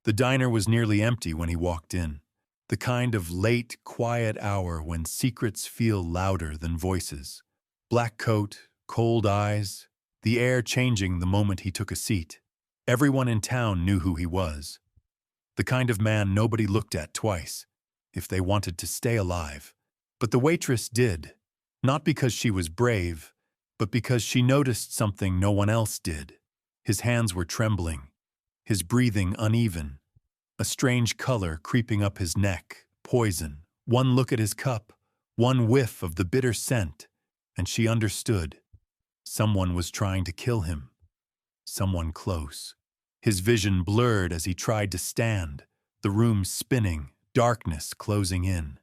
The diner was nearly empty when he walked in. The kind of late, quiet hour when secrets feel louder than voices. Black coat, cold eyes, the air changing the moment he took a seat. Everyone in town knew who he was. The kind of man nobody looked at twice, if they wanted to stay alive. But the waitress did, not because she was brave, but because she noticed something no one else did. His hands were trembling, his breathing uneven, a strange color creeping up his neck, poison. One look at his cup, one whiff of the bitter scent, and she understood. Someone was trying to kill him. Someone close. His vision blurred as he tried to stand, the room spinning, darkness closing in.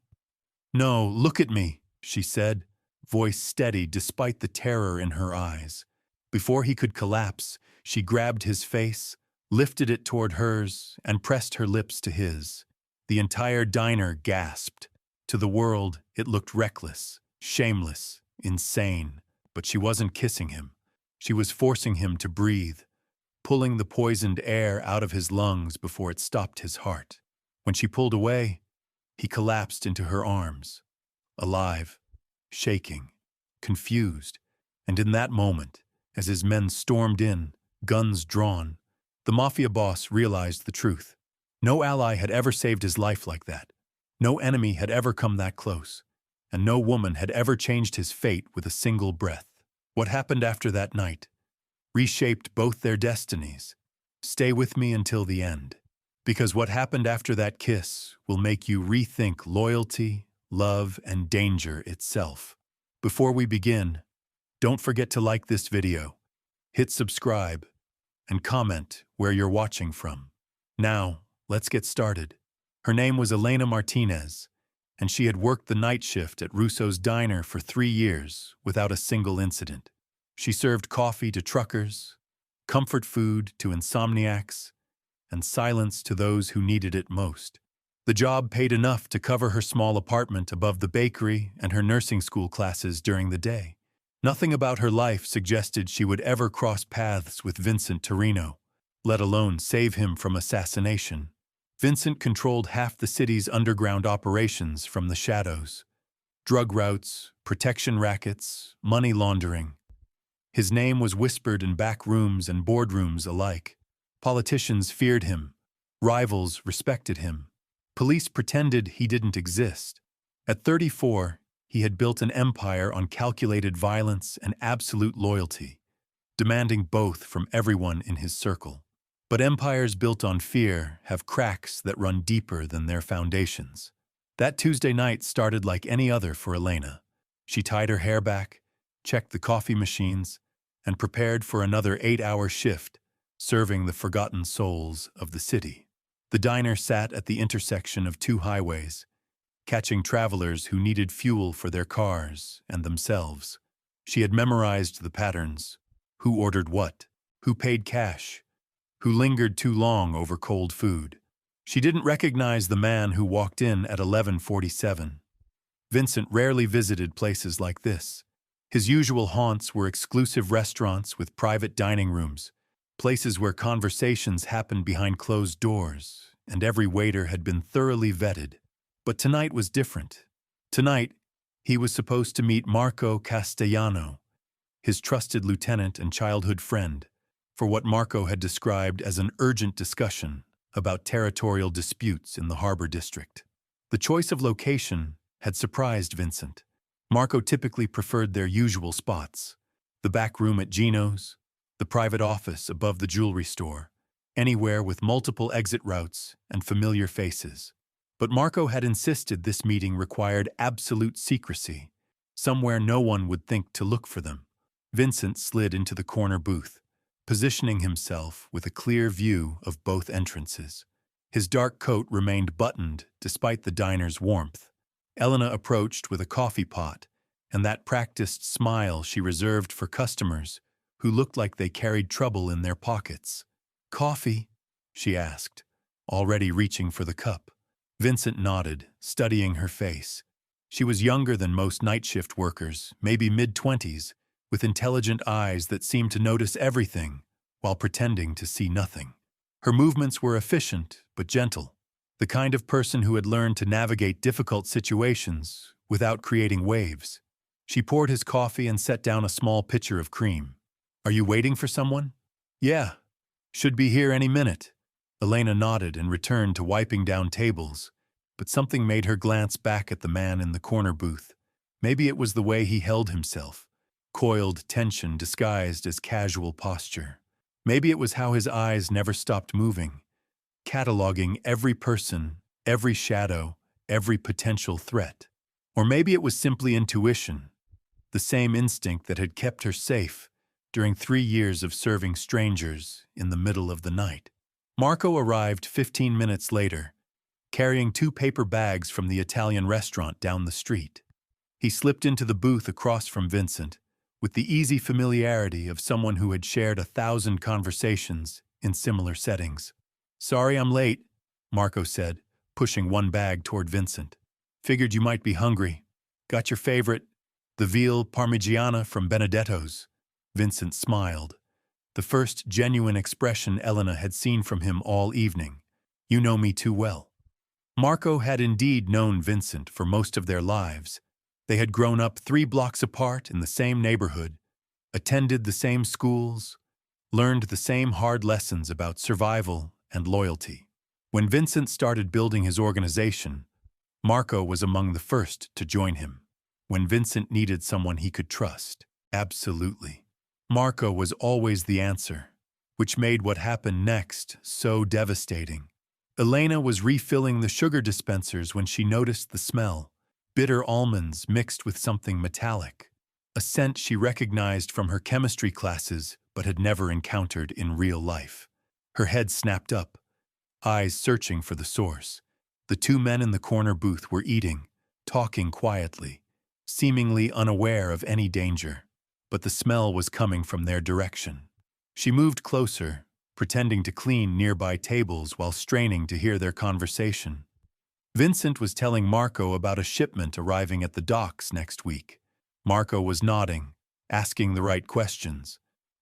"No, look at me," she said, voice steady despite the terror in her eyes. Before he could collapse, she grabbed his face, lifted it toward hers, and pressed her lips to his. The entire diner gasped. To the world, it looked reckless, shameless, insane. But she wasn't kissing him. She was forcing him to breathe, pulling the poisoned air out of his lungs before it stopped his heart. When she pulled away, he collapsed into her arms, alive, shaking, confused. And in that moment, as his men stormed in, guns drawn, the Mafia boss realized the truth. No ally had ever saved his life like that. No enemy had ever come that close. And no woman had ever changed his fate with a single breath. What happened after that night reshaped both their destinies. Stay with me until the end, because what happened after that kiss will make you rethink loyalty, love, and danger itself. Before we begin, don't forget to like this video, hit subscribe, and comment where you're watching from. Now, let's get started. Her name was Elena Martinez, and she had worked the night shift at Russo's diner for 3 years without a single incident. She served coffee to truckers, comfort food to insomniacs, and silence to those who needed it most. The job paid enough to cover her small apartment above the bakery and her nursing school classes during the day. Nothing about her life suggested she would ever cross paths with Vincent Torino, let alone save him from assassination. Vincent controlled half the city's underground operations from the shadows. Drug routes, protection rackets, money laundering. His name was whispered in back rooms and boardrooms alike. Politicians feared him. Rivals respected him. Police pretended he didn't exist. At 34, he had built an empire on calculated violence and absolute loyalty, demanding both from everyone in his circle. But empires built on fear have cracks that run deeper than their foundations. That Tuesday night started like any other for Elena. She tied her hair back, checked the coffee machines, and prepared for another 8-hour shift, serving the forgotten souls of the city. The diner sat at the intersection of 2 highways, catching travelers who needed fuel for their cars and themselves. She had memorized the patterns: who ordered what, who paid cash, who lingered too long over cold food. She didn't recognize the man who walked in at 11:47. Vincent rarely visited places like this. His usual haunts were exclusive restaurants with private dining rooms, places where conversations happened behind closed doors, and every waiter had been thoroughly vetted. But tonight was different. Tonight, he was supposed to meet Marco Castellano, his trusted lieutenant and childhood friend, for what Marco had described as an urgent discussion about territorial disputes in the Harbor District. The choice of location had surprised Vincent. Marco typically preferred their usual spots: the back room at Gino's, the private office above the jewelry store, anywhere with multiple exit routes and familiar faces. But Marco had insisted this meeting required absolute secrecy, somewhere no one would think to look for them. Vincent slid into the corner booth, positioning himself with a clear view of both entrances. His dark coat remained buttoned despite the diner's warmth. Elena approached with a coffee pot and that practiced smile she reserved for customers who looked like they carried trouble in their pockets. "Coffee?" she asked, already reaching for the cup. Vincent nodded, studying her face. She was younger than most night shift workers, maybe mid-20s, with intelligent eyes that seemed to notice everything while pretending to see nothing. Her movements were efficient, but gentle. The kind of person who had learned to navigate difficult situations without creating waves. She poured his coffee and set down a small pitcher of cream. "Are you waiting for someone?" "Yeah. Should be here any minute." Elena nodded and returned to wiping down tables, but something made her glance back at the man in the corner booth. Maybe it was the way he held himself, coiled tension disguised as casual posture. Maybe it was how his eyes never stopped moving, cataloging every person, every shadow, every potential threat. Or maybe it was simply intuition, the same instinct that had kept her safe during 3 years of serving strangers in the middle of the night. Marco arrived 15 minutes later, carrying 2 paper bags from the Italian restaurant down the street. He slipped into the booth across from Vincent, with the easy familiarity of someone who had shared 1,000 conversations in similar settings. "Sorry I'm late," Marco said, pushing one bag toward Vincent. "Figured you might be hungry. Got your favorite, the veal parmigiana from Benedetto's." Vincent smiled, the first genuine expression Elena had seen from him all evening. "You know me too well." Marco had indeed known Vincent for most of their lives. They had grown up 3 blocks apart in the same neighborhood, attended the same schools, learned the same hard lessons about survival and loyalty. When Vincent started building his organization, Marco was among the first to join him. When Vincent needed someone he could trust, absolutely. Marco was always the answer, which made what happened next so devastating. Elena was refilling the sugar dispensers when she noticed the smell. Bitter almonds mixed with something metallic, a scent she recognized from her chemistry classes but had never encountered in real life. Her head snapped up, eyes searching for the source. The 2 men in the corner booth were eating, talking quietly, seemingly unaware of any danger, but the smell was coming from their direction. She moved closer, pretending to clean nearby tables while straining to hear their conversation. Vincent was telling Marco about a shipment arriving at the docks next week. Marco was nodding, asking the right questions,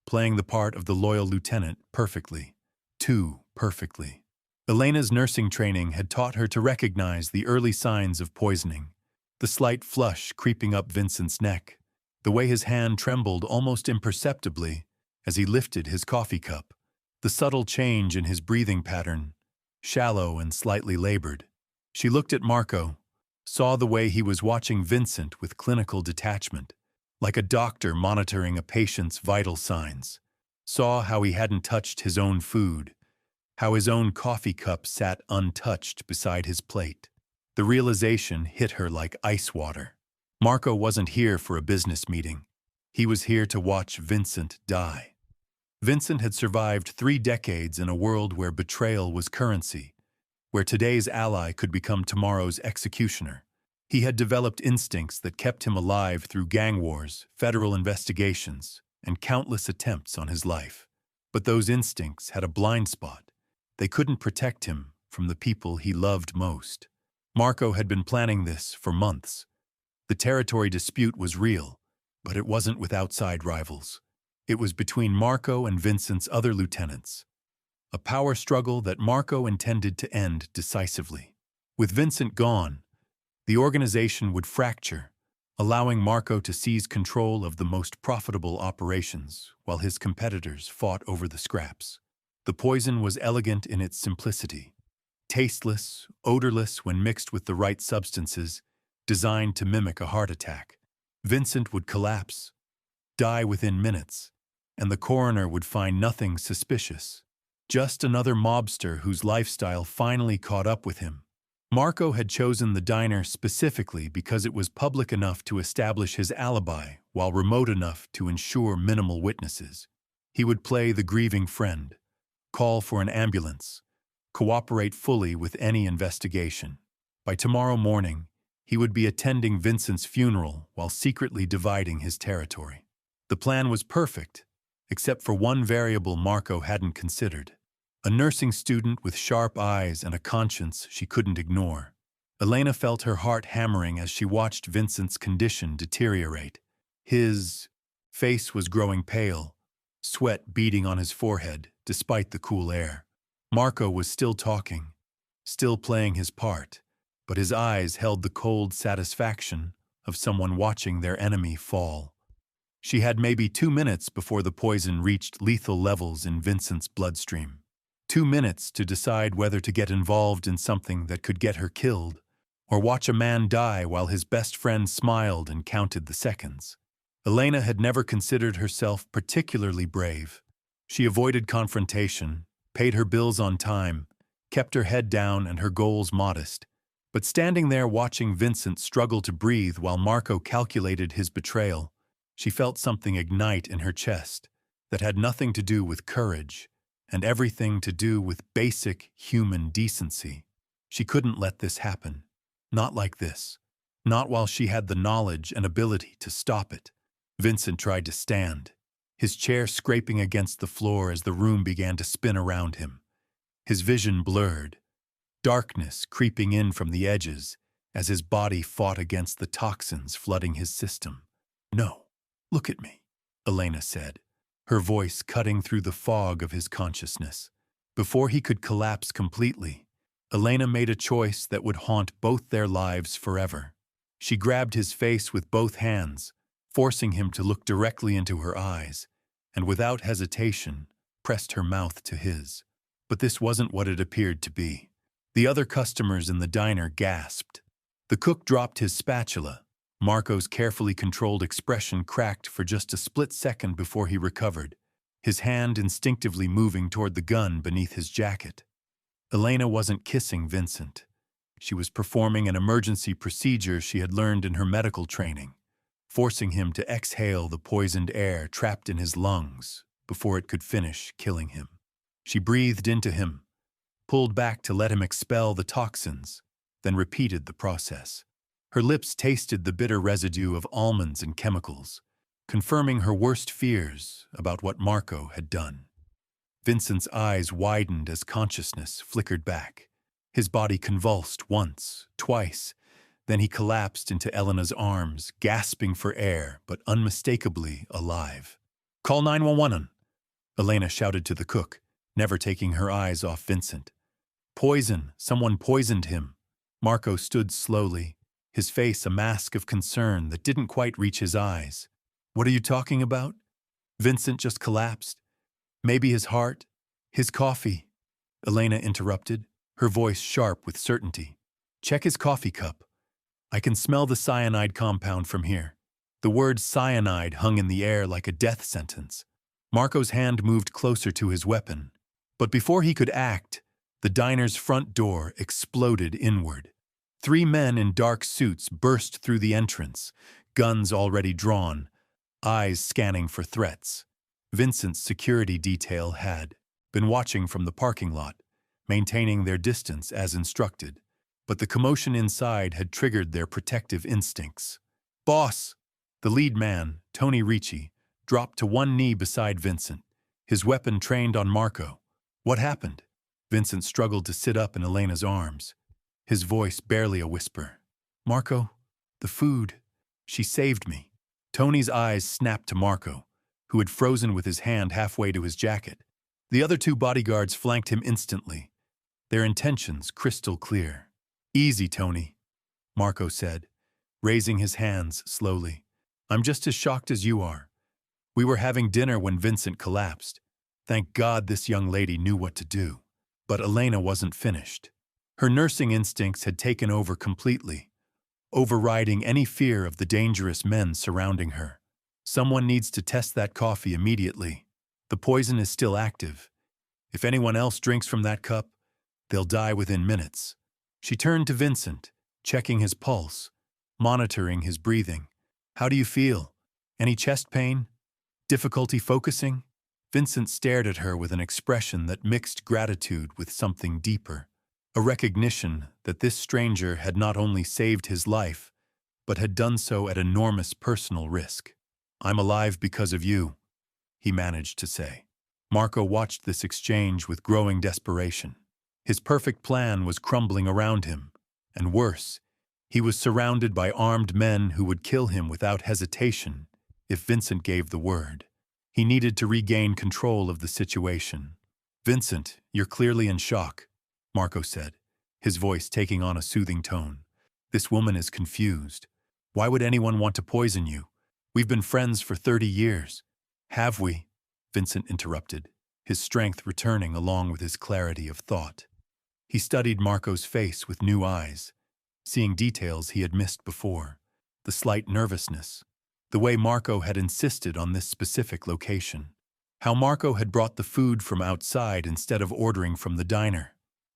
playing the part of the loyal lieutenant perfectly. Too perfectly. Elena's nursing training had taught her to recognize the early signs of poisoning. The slight flush creeping up Vincent's neck, the way his hand trembled almost imperceptibly as he lifted his coffee cup, the subtle change in his breathing pattern, shallow and slightly labored. She looked at Marco, saw the way he was watching Vincent with clinical detachment, like a doctor monitoring a patient's vital signs, saw how he hadn't touched his own food, how his own coffee cup sat untouched beside his plate. The realization hit her like ice water. Marco wasn't here for a business meeting. He was here to watch Vincent die. Vincent had survived 3 decades in a world where betrayal was currency, where today's ally could become tomorrow's executioner. He had developed instincts that kept him alive through gang wars, federal investigations, and countless attempts on his life. But those instincts had a blind spot. They couldn't protect him from the people he loved most. Marco had been planning this for months. The territory dispute was real, but it wasn't with outside rivals. It was between Marco and Vincent's other lieutenants. A power struggle that Marco intended to end decisively. With Vincent gone, the organization would fracture, allowing Marco to seize control of the most profitable operations while his competitors fought over the scraps. The poison was elegant in its simplicity, tasteless, odorless when mixed with the right substances, designed to mimic a heart attack. Vincent would collapse, die within minutes, and the coroner would find nothing suspicious. Just another mobster whose lifestyle finally caught up with him. Marco had chosen the diner specifically because it was public enough to establish his alibi while remote enough to ensure minimal witnesses. He would play the grieving friend, call for an ambulance, cooperate fully with any investigation. By tomorrow morning, he would be attending Vincent's funeral while secretly dividing his territory. The plan was perfect, except for one variable Marco hadn't considered. A nursing student with sharp eyes and a conscience she couldn't ignore. Elena felt her heart hammering as she watched Vincent's condition deteriorate. His face was growing pale, sweat beading on his forehead despite the cool air. Marco was still talking, still playing his part, but his eyes held the cold satisfaction of someone watching their enemy fall. She had maybe 2 minutes before the poison reached lethal levels in Vincent's bloodstream. 2 minutes to decide whether to get involved in something that could get her killed, or watch a man die while his best friend smiled and counted the seconds. Elena had never considered herself particularly brave. She avoided confrontation, paid her bills on time, kept her head down and her goals modest. But standing there watching Vincent struggle to breathe while Marco calculated his betrayal, she felt something ignite in her chest that had nothing to do with courage and everything to do with basic human decency. She couldn't let this happen. Not like this. Not while she had the knowledge and ability to stop it. Vincent tried to stand, his chair scraping against the floor as the room began to spin around him. His vision blurred, darkness creeping in from the edges as his body fought against the toxins flooding his system. "No, look at me," Elena said, her voice cutting through the fog of his consciousness. Before he could collapse completely, Elena made a choice that would haunt both their lives forever. She grabbed his face with both hands, forcing him to look directly into her eyes, and without hesitation, pressed her mouth to his. But this wasn't what it appeared to be. The other customers in the diner gasped. The cook dropped his spatula. Marco's carefully controlled expression cracked for just a split second before he recovered, his hand instinctively moving toward the gun beneath his jacket. Elena wasn't kissing Vincent. She was performing an emergency procedure she had learned in her medical training, forcing him to exhale the poisoned air trapped in his lungs before it could finish killing him. She breathed into him, pulled back to let him expel the toxins, then repeated the process. Her lips tasted the bitter residue of almonds and chemicals, confirming her worst fears about what Marco had done. Vincent's eyes widened as consciousness flickered back. His body convulsed once, twice, then he collapsed into Elena's arms, gasping for air, but unmistakably alive. "Call 911. Elena shouted to the cook, never taking her eyes off Vincent. "Poison! Someone poisoned him." Marco stood slowly, his face a mask of concern that didn't quite reach his eyes. "What are you talking about?" "Vincent just collapsed. Maybe his heart, his coffee." Elena interrupted, her voice sharp with certainty. "Check his coffee cup. I can smell the cyanide compound from here." The word cyanide hung in the air like a death sentence. Marco's hand moved closer to his weapon. But before he could act, the diner's front door exploded inward. 3 men in dark suits burst through the entrance, guns already drawn, eyes scanning for threats. Vincent's security detail had been watching from the parking lot, maintaining their distance as instructed, but the commotion inside had triggered their protective instincts. "Boss!" The lead man, Tony Ricci, dropped to one knee beside Vincent, his weapon trained on Marco. "What happened?" Vincent struggled to sit up in Elena's arms, his voice barely a whisper. "Marco, the food. She saved me." Tony's eyes snapped to Marco, who had frozen with his hand halfway to his jacket. The other 2 bodyguards flanked him instantly, their intentions crystal clear. "Easy, Tony," Marco said, raising his hands slowly. "I'm just as shocked as you are. We were having dinner when Vincent collapsed. Thank God this young lady knew what to do." But Elena wasn't finished. Her nursing instincts had taken over completely, overriding any fear of the dangerous men surrounding her. "Someone needs to test that coffee immediately. The poison is still active. If anyone else drinks from that cup, they'll die within minutes." She turned to Vincent, checking his pulse, monitoring his breathing. "How do you feel? Any chest pain? Difficulty focusing?" Vincent stared at her with an expression that mixed gratitude with something deeper, a recognition that this stranger had not only saved his life, but had done so at enormous personal risk. "I'm alive because of you," he managed to say. Marco watched this exchange with growing desperation. His perfect plan was crumbling around him, and worse, he was surrounded by armed men who would kill him without hesitation if Vincent gave the word. He needed to regain control of the situation. "Vincent, you're clearly in shock," Marco said, his voice taking on a soothing tone. This woman is confused. Why would anyone want to poison you? We've been friends for 30 years. Have we? Vincent interrupted, his strength returning along with his clarity of thought. He studied Marco's face with new eyes, seeing details he had missed before. The slight nervousness, the way Marco had insisted on this specific location, how Marco had brought the food from outside instead of ordering from the diner.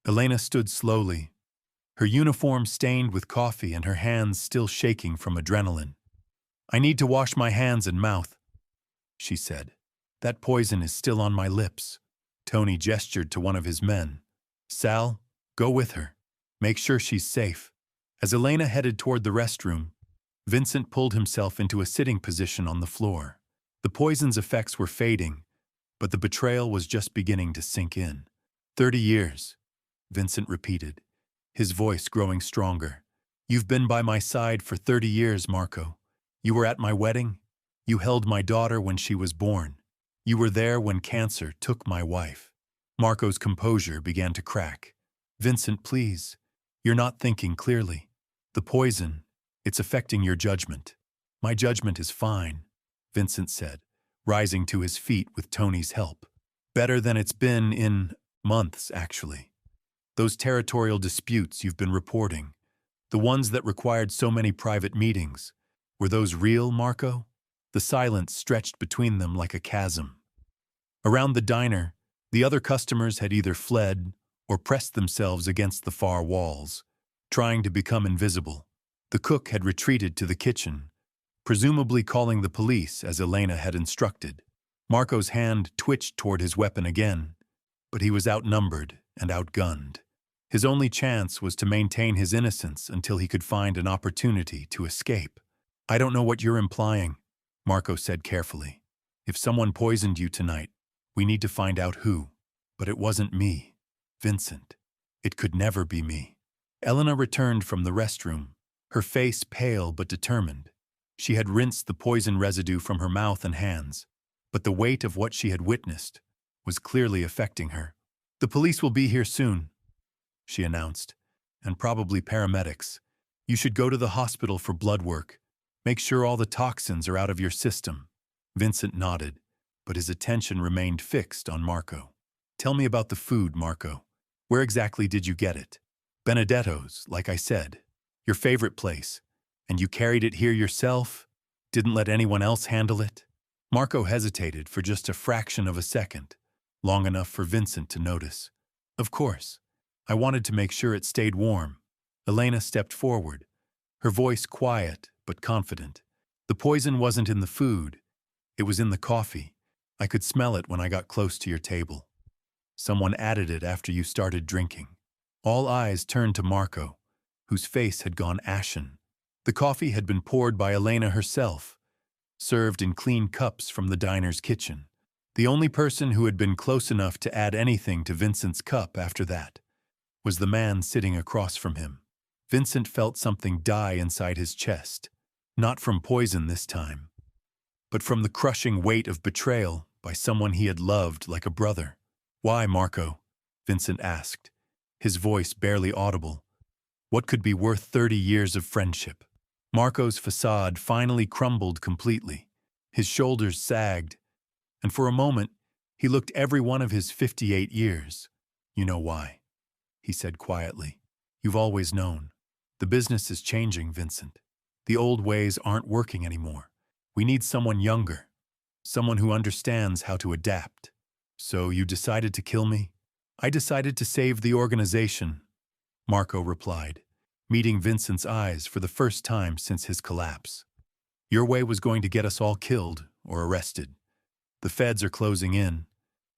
Elena stood slowly, her uniform stained with coffee and her hands still shaking from adrenaline. I need to wash my hands and mouth, she said. That poison is still on my lips. Tony gestured to one of his men. Sal, go with her. Make sure she's safe. As Elena headed toward the restroom, Vincent pulled himself into a sitting position on the floor. The poison's effects were fading, but the betrayal was just beginning to sink in. 30 years, Vincent repeated, his voice growing stronger. You've been by my side for 30 years, Marco. You were at my wedding. You held my daughter when she was born. You were there when cancer took my wife. Marco's composure began to crack. Vincent, please. You're not thinking clearly. The poison, it's affecting your judgment. My judgment is fine, Vincent said, rising to his feet with Tony's help. Better than it's been in months, actually. Those territorial disputes you've been reporting, the ones that required so many private meetings, were those real, Marco? The silence stretched between them like a chasm. Around the diner, the other customers had either fled or pressed themselves against the far walls, trying to become invisible. The cook had retreated to the kitchen, presumably calling the police as Elena had instructed. Marco's hand twitched toward his weapon again, but he was outnumbered and outgunned. His only chance was to maintain his innocence until he could find an opportunity to escape. I don't know what you're implying, Marco said carefully. If someone poisoned you tonight, we need to find out who. But it wasn't me, Vincent. It could never be me. Elena returned from the restroom, her face pale but determined. She had rinsed the poison residue from her mouth and hands, but the weight of what she had witnessed was clearly affecting her. The police will be here soon, she announced, and probably paramedics. You should go to the hospital for blood work. Make sure all the toxins are out of your system. Vincent nodded, but his attention remained fixed on Marco. Tell me about the food, Marco. Where exactly did you get it? Benedetto's, like I said. Your favorite place. And you carried it here yourself? Didn't let anyone else handle it? Marco hesitated for just a fraction of a second, long enough for Vincent to notice. Of course. I wanted to make sure it stayed warm. Elena stepped forward, her voice quiet but confident. The poison wasn't in the food. It was in the coffee. I could smell it when I got close to your table. Someone added it after you started drinking. All eyes turned to Marco, whose face had gone ashen. The coffee had been poured by Elena herself, served in clean cups from the diner's kitchen. The only person who had been close enough to add anything to Vincent's cup after that was the man sitting across from him. Vincent felt something die inside his chest, not from poison this time, but from the crushing weight of betrayal by someone he had loved like a brother. Why, Marco? Vincent asked, his voice barely audible. What could be worth 30 years of friendship? Marco's facade finally crumbled completely. His shoulders sagged, and for a moment, he looked every one of his 58 years. You know why, he said quietly. You've always known. The business is changing, Vincent. The old ways aren't working anymore. We need someone younger, someone who understands how to adapt. So you decided to kill me? I decided to save the organization, Marco replied, meeting Vincent's eyes for the first time since his collapse. Your way was going to get us all killed or arrested. The feds are closing in.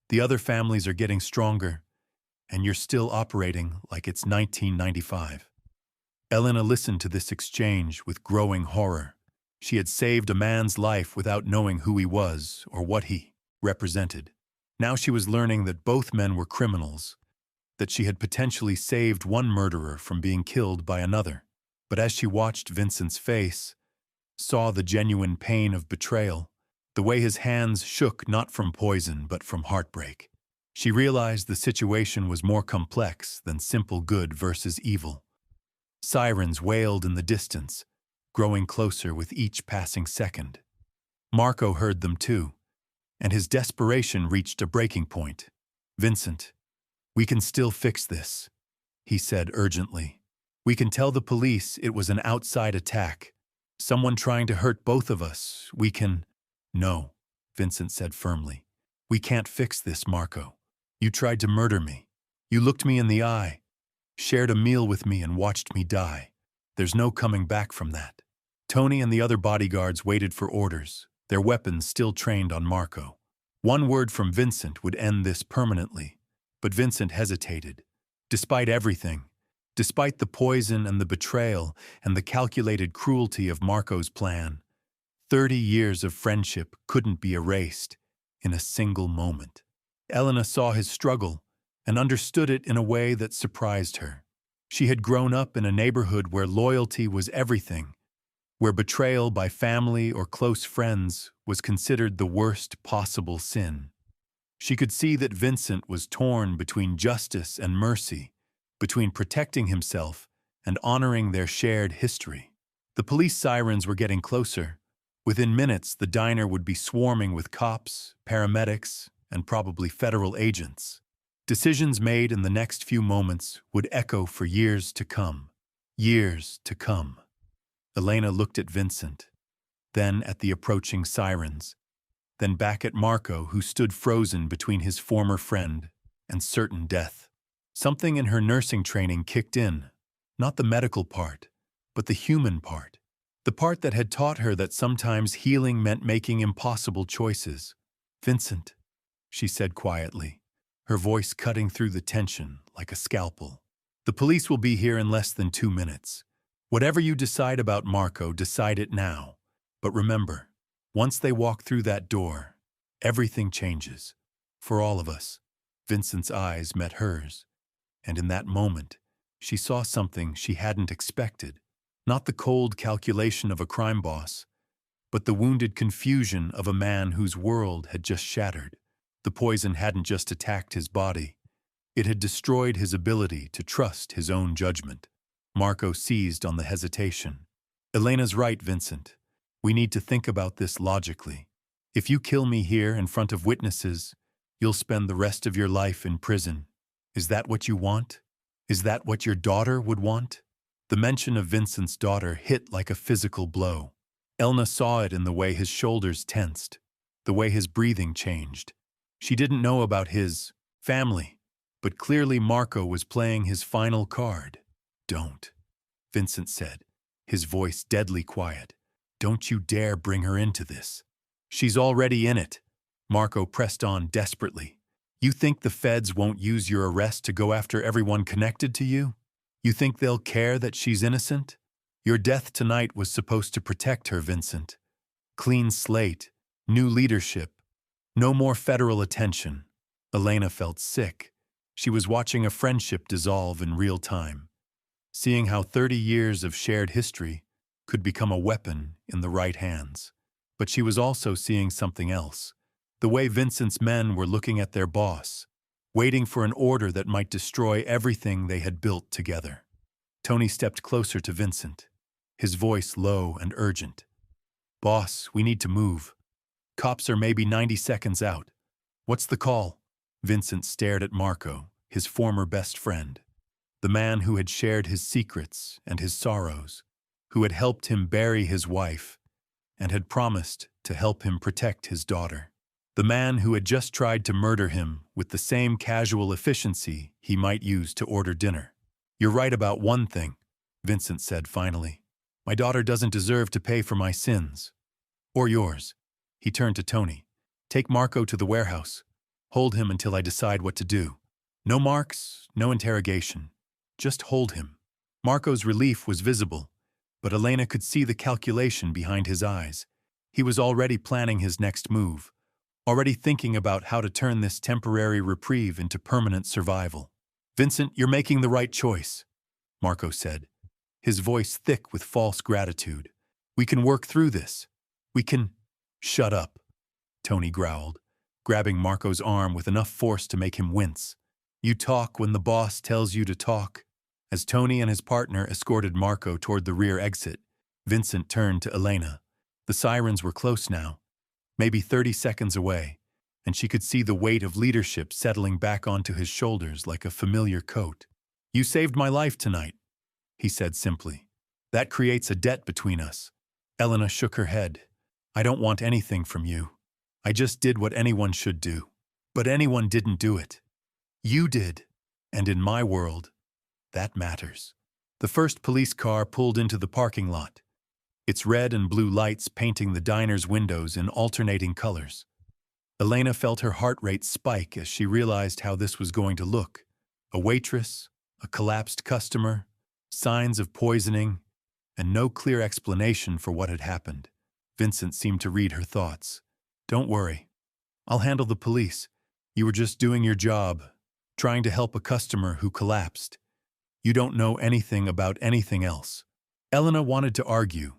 The other families are getting stronger, and you're still operating like it's 1995. Elena listened to this exchange with growing horror. She had saved a man's life without knowing who he was or what he represented. Now she was learning that both men were criminals, that she had potentially saved one murderer from being killed by another. But as she watched Vincent's face, saw the genuine pain of betrayal, the way his hands shook not from poison but from heartbreak, She realized the situation was more complex than simple good versus evil. Sirens wailed in the distance, growing closer with each passing second. Marco heard them too, and his desperation reached a breaking point. "Vincent, we can still fix this," he said urgently. "We can tell the police it was an outside attack, someone trying to hurt both of us. We can—" "No," Vincent said firmly. "We can't fix this, Marco. You tried to murder me. You looked me in the eye, shared a meal with me and watched me die. There's no coming back from that." Tony and the other bodyguards waited for orders, their weapons still trained on Marco. One word from Vincent would end this permanently, but Vincent hesitated. Despite everything, despite the poison and the betrayal and the calculated cruelty of Marco's plan, 30 years of friendship couldn't be erased in a single moment. Elena saw his struggle and understood it in a way that surprised her. She had grown up in a neighborhood where loyalty was everything, where betrayal by family or close friends was considered the worst possible sin. She could see that Vincent was torn between justice and mercy, between protecting himself and honoring their shared history. The police sirens were getting closer. Within minutes, the diner would be swarming with cops, paramedics, and probably federal agents. Decisions made in the next few moments would echo for years to come. Years to come. Elena looked at Vincent, then at the approaching sirens, then back at Marco, who stood frozen between his former friend and certain death. Something in her nursing training kicked in, not the medical part, but the human part. The part that had taught her that sometimes healing meant making impossible choices. "Vincent," she said quietly, her voice cutting through the tension like a scalpel. "The police will be here in less than 2 minutes. Whatever you decide about Marco, decide it now. But remember, once they walk through that door, everything changes. For all of us." Vincent's eyes met hers, and in that moment, she saw something she hadn't expected. Not the cold calculation of a crime boss, but the wounded confusion of a man whose world had just shattered. The poison hadn't just attacked his body. It had destroyed his ability to trust his own judgment. Marco seized on the hesitation. "Elena's right, Vincent. We need to think about this logically. If you kill me here in front of witnesses, you'll spend the rest of your life in prison. Is that what you want? Is that what your daughter would want?" The mention of Vincent's daughter hit like a physical blow. Elena saw it in the way his shoulders tensed, the way his breathing changed. She didn't know about his family, but clearly Marco was playing his final card. "Don't," Vincent said, his voice deadly quiet. "Don't you dare bring her into this. She's already in it." Marco pressed on desperately. "You think the feds won't use your arrest to go after everyone connected to you? You think they'll care that she's innocent? Your death tonight was supposed to protect her, Vincent. Clean slate, new leadership, no more federal attention." Elena felt sick. She was watching a friendship dissolve in real time, seeing how 30 years of shared history could become a weapon in the right hands. But she was also seeing something else. The way Vincent's men were looking at their boss, waiting for an order that might destroy everything they had built together. Tony stepped closer to Vincent, his voice low and urgent. "Boss, we need to move. Cops are maybe 90 seconds out. What's the call?" Vincent stared at Marco, his former best friend, the man who had shared his secrets and his sorrows, who had helped him bury his wife and had promised to help him protect his daughter. The man who had just tried to murder him with the same casual efficiency he might use to order dinner. "You're right about one thing," Vincent said finally. "My daughter doesn't deserve to pay for my sins. Or yours." He turned to Tony. "Take Marco to the warehouse. Hold him until I decide what to do. No marks, no interrogation. Just hold him." Marco's relief was visible, but Elena could see the calculation behind his eyes. He was already planning his next move, already thinking about how to turn this temporary reprieve into permanent survival. "Vincent, you're making the right choice," Marco said, his voice thick with false gratitude. "We can work through this. We can—" "Shut up," Tony growled, grabbing Marco's arm with enough force to make him wince. "You talk when the boss tells you to talk." As Tony and his partner escorted Marco toward the rear exit, Vincent turned to Elena. The sirens were close now, maybe 30 seconds away, and she could see the weight of leadership settling back onto his shoulders like a familiar coat. "You saved my life tonight," he said simply. "That creates a debt between us." Elena shook her head. "I don't want anything from you. I just did what anyone should do. But anyone didn't do it. You did. And in my world, that matters." The first police car pulled into the parking lot, its red and blue lights painting the diner's windows in alternating colors. Elena felt her heart rate spike as she realized how this was going to look. A waitress, a collapsed customer, signs of poisoning, and no clear explanation for what had happened. Vincent seemed to read her thoughts. "Don't worry. I'll handle the police. You were just doing your job, trying to help a customer who collapsed. You don't know anything about anything else." Elena wanted to argue,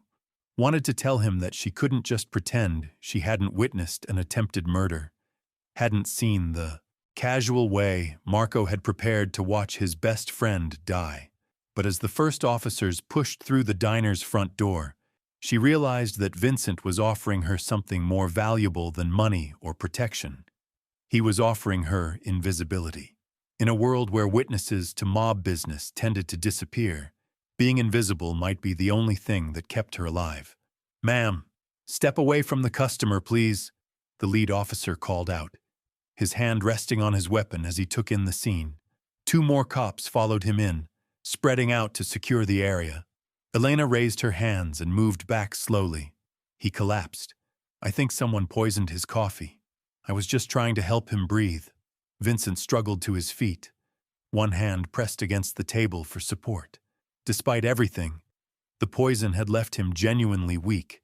wanted to tell him that she couldn't just pretend she hadn't witnessed an attempted murder, hadn't seen the casual way Marco had prepared to watch his best friend die. But as the first officers pushed through the diner's front door, she realized that Vincent was offering her something more valuable than money or protection. He was offering her invisibility. In a world where witnesses to mob business tended to disappear, being invisible might be the only thing that kept her alive. "Ma'am, step away from the customer, please," the lead officer called out, his hand resting on his weapon as he took in the scene. 2 more cops followed him in, spreading out to secure the area. Elena raised her hands and moved back slowly. "He collapsed. I think someone poisoned his coffee. I was just trying to help him breathe." Vincent struggled to his feet, one hand pressed against the table for support. Despite everything, the poison had left him genuinely weak,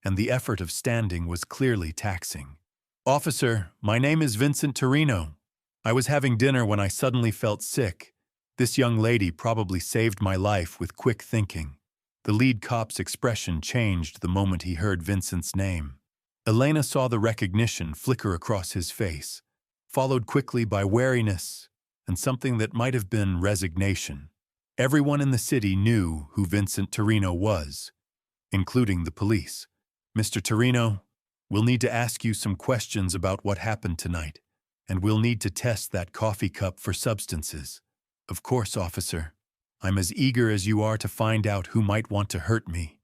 and the effort of standing was clearly taxing. "Officer, my name is Vincent Torino. I was having dinner when I suddenly felt sick. This young lady probably saved my life with quick thinking." The lead cop's expression changed the moment he heard Vincent's name. Elena saw the recognition flicker across his face, followed quickly by wariness and something that might have been resignation. Everyone in the city knew who Vincent Torino was, including the police. "Mr. Torino, we'll need to ask you some questions about what happened tonight, and we'll need to test that coffee cup for substances." "Of course, officer. I'm as eager as you are to find out who might want to hurt me."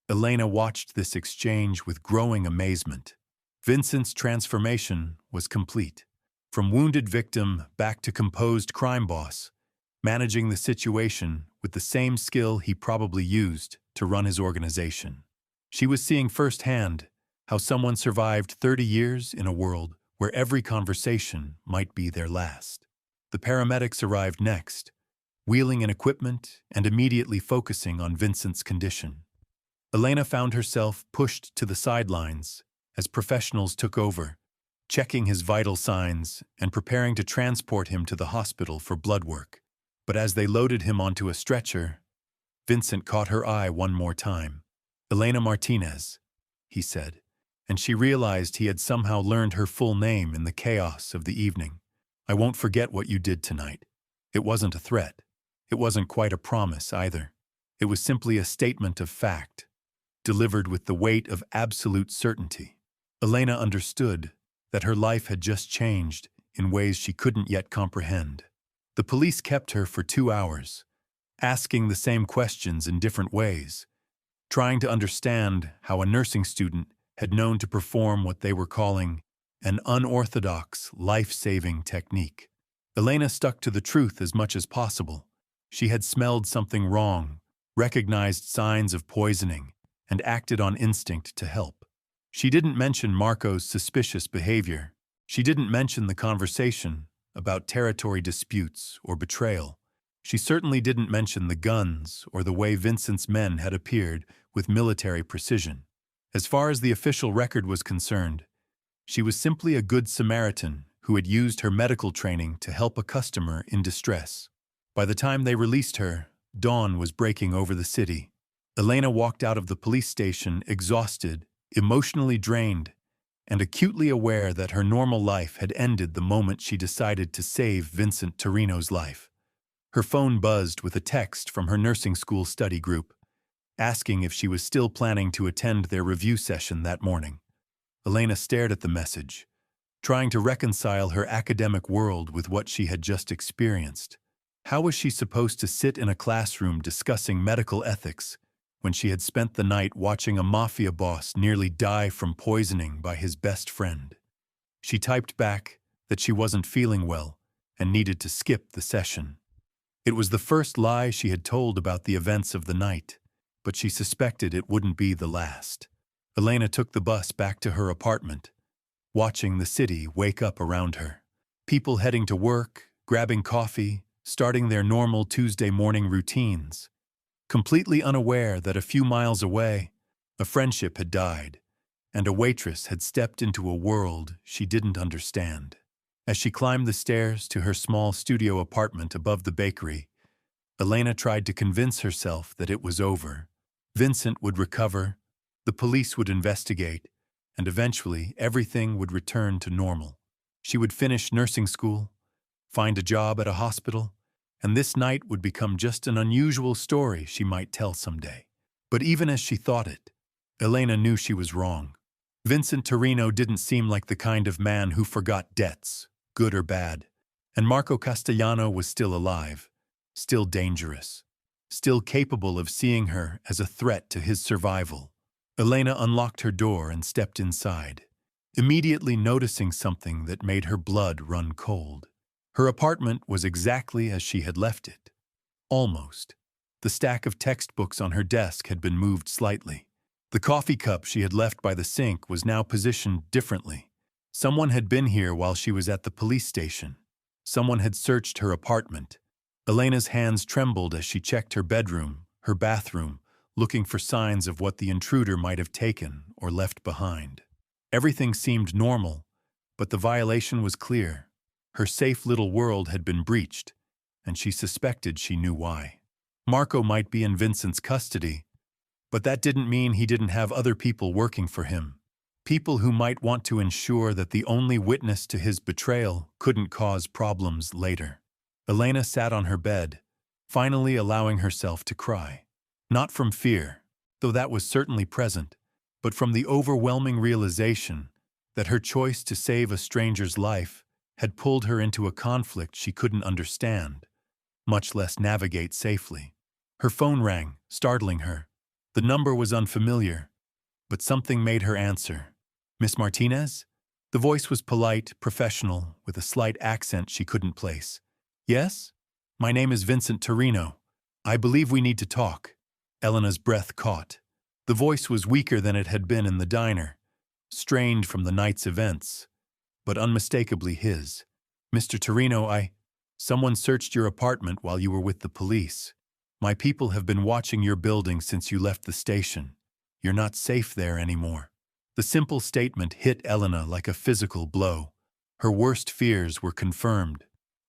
Elena watched this exchange with growing amazement. Vincent's transformation was complete. From wounded victim back to composed crime boss, managing the situation with the same skill he probably used to run his organization. She was seeing firsthand how someone survived 30 years in a world where every conversation might be their last. The paramedics arrived next, wheeling in equipment and immediately focusing on Vincent's condition. Elena found herself pushed to the sidelines as professionals took over, checking his vital signs and preparing to transport him to the hospital for blood work. But as they loaded him onto a stretcher, Vincent caught her eye one more time. "Elena Martinez," he said, and she realized he had somehow learned her full name in the chaos of the evening. "I won't forget what you did tonight." It wasn't a threat. It wasn't quite a promise either. It was simply a statement of fact, delivered with the weight of absolute certainty. Elena understood that her life had just changed in ways she couldn't yet comprehend. The police kept her for 2 hours, asking the same questions in different ways, trying to understand how a nursing student had known to perform what they were calling an unorthodox, life-saving technique. Elena stuck to the truth as much as possible. She had smelled something wrong, recognized signs of poisoning, and acted on instinct to help. She didn't mention Marco's suspicious behavior. She didn't mention the conversation about territory disputes or betrayal. She certainly didn't mention the guns or the way Vincent's men had appeared with military precision. As far as the official record was concerned, she was simply a good Samaritan who had used her medical training to help a customer in distress. By the time they released her, dawn was breaking over the city. Elena walked out of the police station exhausted, emotionally drained, and acutely aware that her normal life had ended the moment she decided to save Vincent Torino's life. Her phone buzzed with a text from her nursing school study group, asking if she was still planning to attend their review session that morning. Elena stared at the message, trying to reconcile her academic world with what she had just experienced. How was she supposed to sit in a classroom discussing medical ethics when she had spent the night watching a Mafia boss nearly die from poisoning by his best friend? She typed back that she wasn't feeling well and needed to skip the session. It was the first lie she had told about the events of the night, but she suspected it wouldn't be the last. Elena took the bus back to her apartment, watching the city wake up around her. People heading to work, grabbing coffee, starting their normal Tuesday morning routines, completely unaware that a few miles away, a friendship had died, and a waitress had stepped into a world she didn't understand. As she climbed the stairs to her small studio apartment above the bakery, Elena tried to convince herself that it was over. Vincent would recover, the police would investigate, and eventually everything would return to normal. She would finish nursing school, find a job at a hospital, and this night would become just an unusual story she might tell someday. But even as she thought it, Elena knew she was wrong. Vincent Torino didn't seem like the kind of man who forgot debts, good or bad, and Marco Castellano was still alive, still dangerous, still capable of seeing her as a threat to his survival. Elena unlocked her door and stepped inside, immediately noticing something that made her blood run cold. Her apartment was exactly as she had left it. Almost. The stack of textbooks on her desk had been moved slightly. The coffee cup she had left by the sink was now positioned differently. Someone had been here while she was at the police station. Someone had searched her apartment. Elena's hands trembled as she checked her bedroom, her bathroom, looking for signs of what the intruder might have taken or left behind. Everything seemed normal, but the violation was clear. Her safe little world had been breached, and she suspected she knew why. Marco might be in Vincent's custody, but that didn't mean he didn't have other people working for him. People who might want to ensure that the only witness to his betrayal couldn't cause problems later. Elena sat on her bed, finally allowing herself to cry. Not from fear, though that was certainly present, but from the overwhelming realization that her choice to save a stranger's life had pulled her into a conflict she couldn't understand, much less navigate safely. Her phone rang, startling her. The number was unfamiliar, but something made her answer. "Miss Martinez?" The voice was polite, professional, with a slight accent she couldn't place. "Yes? My name is Vincent Torino. I believe we need to talk." Elena's breath caught. The voice was weaker than it had been in the diner, strained from the night's events, but unmistakably his. "Mr. Torino, someone searched your apartment while you were with the police. My people have been watching your building since you left the station. You're not safe there anymore." The simple statement hit Elena like a physical blow. Her worst fears were confirmed.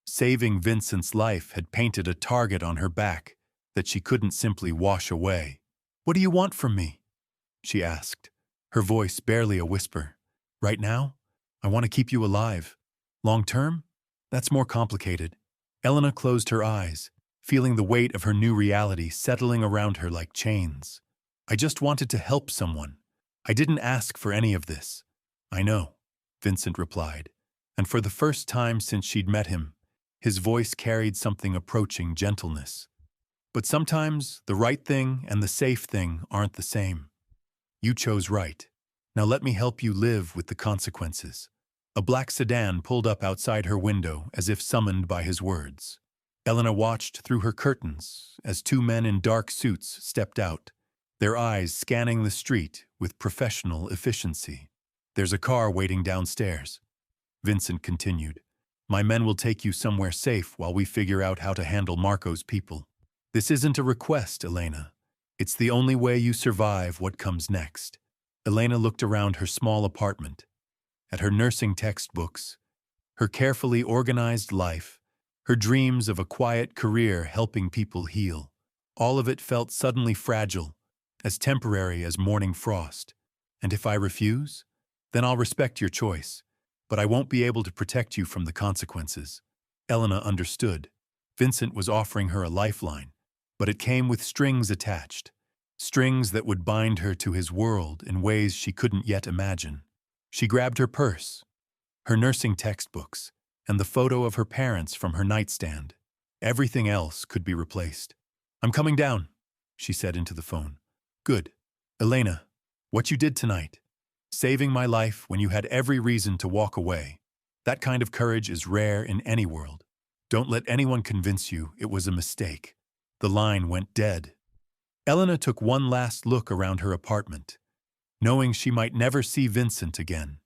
Saving Vincent's life had painted a target on her back that she couldn't simply wash away. "What do you want from me?" she asked, her voice barely a whisper. "Right now, I want to keep you alive. Long term? That's more complicated." Elena closed her eyes, feeling the weight of her new reality settling around her like chains. "I just wanted to help someone. I didn't ask for any of this." "I know," Vincent replied, and for the first time since she'd met him, his voice carried something approaching gentleness. "But sometimes the right thing and the safe thing aren't the same. You chose right. Now let me help you live with the consequences." A black sedan pulled up outside her window as if summoned by his words. Elena watched through her curtains as two men in dark suits stepped out, their eyes scanning the street with professional efficiency. "There's a car waiting downstairs," Vincent continued. "My men will take you somewhere safe while we figure out how to handle Marco's people. This isn't a request, Elena. It's the only way you survive what comes next." Elena looked around her small apartment, at her nursing textbooks, her carefully organized life, her dreams of a quiet career helping people heal. All of it felt suddenly fragile, as temporary as morning frost. "And if I refuse?" Then I'll respect your choice, but I won't be able to protect you from the consequences. Elena understood. Vincent was offering her a lifeline, but it came with strings attached. Strings that would bind her to his world in ways she couldn't yet imagine. She grabbed her purse, her nursing textbooks, and the photo of her parents from her nightstand. Everything else could be replaced. "I'm coming down," she said into the phone. "Good. Elena, what you did tonight, saving my life when you had every reason to walk away. That kind of courage is rare in any world. Don't let anyone convince you it was a mistake." The line went dead. Elena took one last look around her apartment, knowing she might never see Vincent again.